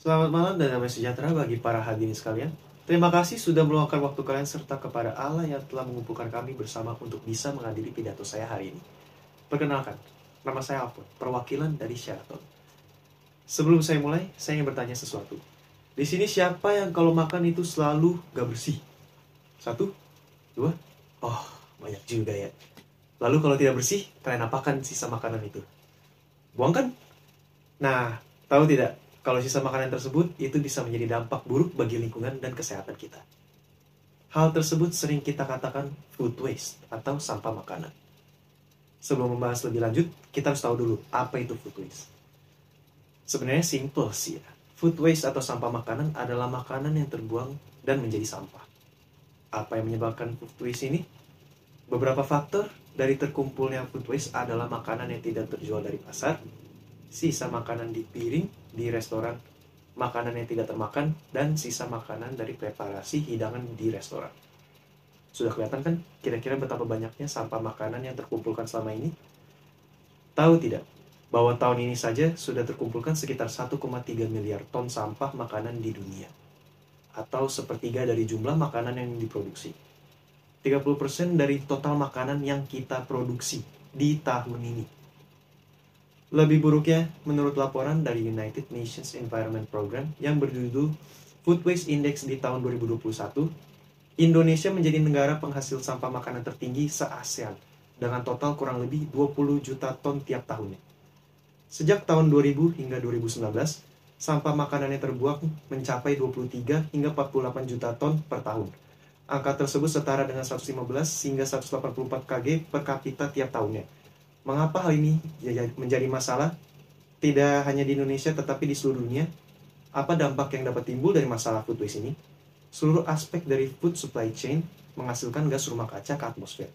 Selamat malam dan damai sejahtera bagi para hadirin sekalian. Terima kasih sudah meluangkan waktu kalian serta kepada Allah yang telah mengumpulkan kami bersama untuk bisa menghadiri pidato saya hari ini. Perkenalkan, nama saya Alfon, perwakilan dari Sheraton. Sebelum saya mulai, saya ingin bertanya sesuatu. Di sini siapa yang kalau makan itu selalu gak bersih? 1, 2, oh banyak juga ya. Lalu kalau tidak bersih, kalian apakan sisa makanan itu? Buang kan? Nah, tahu tidak? Kalau sisa makanan tersebut, itu bisa menjadi dampak buruk bagi lingkungan dan kesehatan kita. Hal tersebut sering kita katakan food waste atau sampah makanan. Sebelum membahas lebih lanjut, kita harus tahu dulu apa itu food waste. Sebenarnya simple sih ya. Food waste atau sampah makanan adalah makanan yang terbuang dan menjadi sampah. Apa yang menyebabkan food waste ini? Beberapa faktor dari terkumpulnya food waste adalah makanan yang tidak terjual dari pasar, sisa makanan di piring, di restoran, makanan yang tidak termakan, dan sisa makanan dari preparasi hidangan di restoran. Sudah kelihatan kan kira-kira betapa banyaknya sampah makanan yang terkumpulkan selama ini? Tahu tidak bahwa tahun ini saja sudah terkumpulkan sekitar 1,3 miliar ton sampah makanan di dunia, atau sepertiga dari jumlah makanan yang diproduksi. 30% dari total makanan yang kita produksi di tahun ini. Lebih buruknya, menurut laporan dari United Nations Environment Program yang berjudul Food Waste Index di tahun 2021, Indonesia menjadi negara penghasil sampah makanan tertinggi se-ASEAN dengan total kurang lebih 20 juta ton tiap tahunnya. Sejak tahun 2000 hingga 2019, sampah makanan yang terbuang mencapai 23 hingga 48 juta ton per tahun. Angka tersebut setara dengan 115 hingga 184 kg per kapita tiap tahunnya. Mengapa hal ini menjadi masalah? Tidak hanya di Indonesia tetapi di seluruh dunia. Apa dampak yang dapat timbul dari masalah food waste ini? Seluruh aspek dari food supply chain menghasilkan gas rumah kaca ke atmosfer.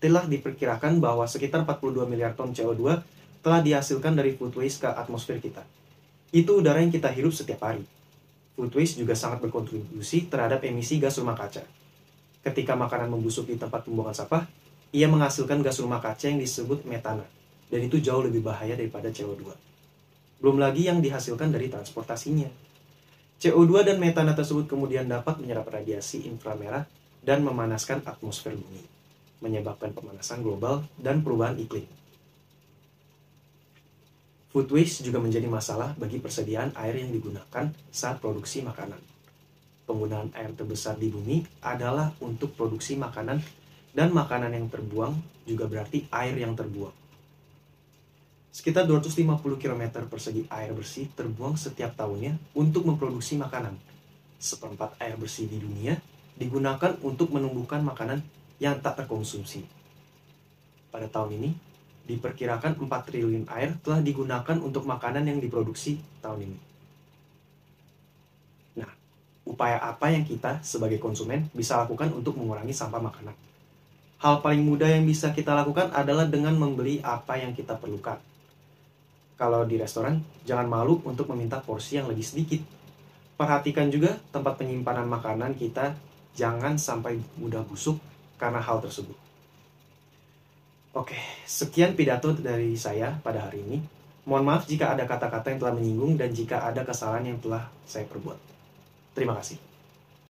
Telah diperkirakan bahwa sekitar 42 miliar ton CO2 telah dihasilkan dari food waste ke atmosfer kita. Itu udara yang kita hirup setiap hari. Food waste juga sangat berkontribusi terhadap emisi gas rumah kaca. Ketika makanan membusuk di tempat pembuangan sampah, ia menghasilkan gas rumah kaca yang disebut metana, dan itu jauh lebih bahaya daripada CO2. Belum lagi yang dihasilkan dari transportasinya. CO2 dan metana tersebut kemudian dapat menyerap radiasi inframerah dan memanaskan atmosfer bumi, menyebabkan pemanasan global dan perubahan iklim. Food waste juga menjadi masalah bagi persediaan air yang digunakan saat produksi makanan. Penggunaan air terbesar di bumi adalah untuk produksi makanan, dan makanan yang terbuang juga berarti air yang terbuang. Sekitar 250 km persegi air bersih terbuang setiap tahunnya untuk memproduksi makanan. Seperempat air bersih di dunia digunakan untuk menumbuhkan makanan yang tak terkonsumsi. Pada tahun ini, diperkirakan 4 triliun air telah digunakan untuk makanan yang diproduksi tahun ini. Nah, upaya apa yang kita sebagai konsumen bisa lakukan untuk mengurangi sampah makanan? Hal paling mudah yang bisa kita lakukan adalah dengan membeli apa yang kita perlukan. Kalau di restoran, jangan malu untuk meminta porsi yang lebih sedikit. Perhatikan juga tempat penyimpanan makanan kita, jangan sampai mudah busuk karena hal tersebut. Oke, sekian pidato dari saya pada hari ini. Mohon maaf jika ada kata-kata yang telah menyinggung dan jika ada kesalahan yang telah saya perbuat. Terima kasih.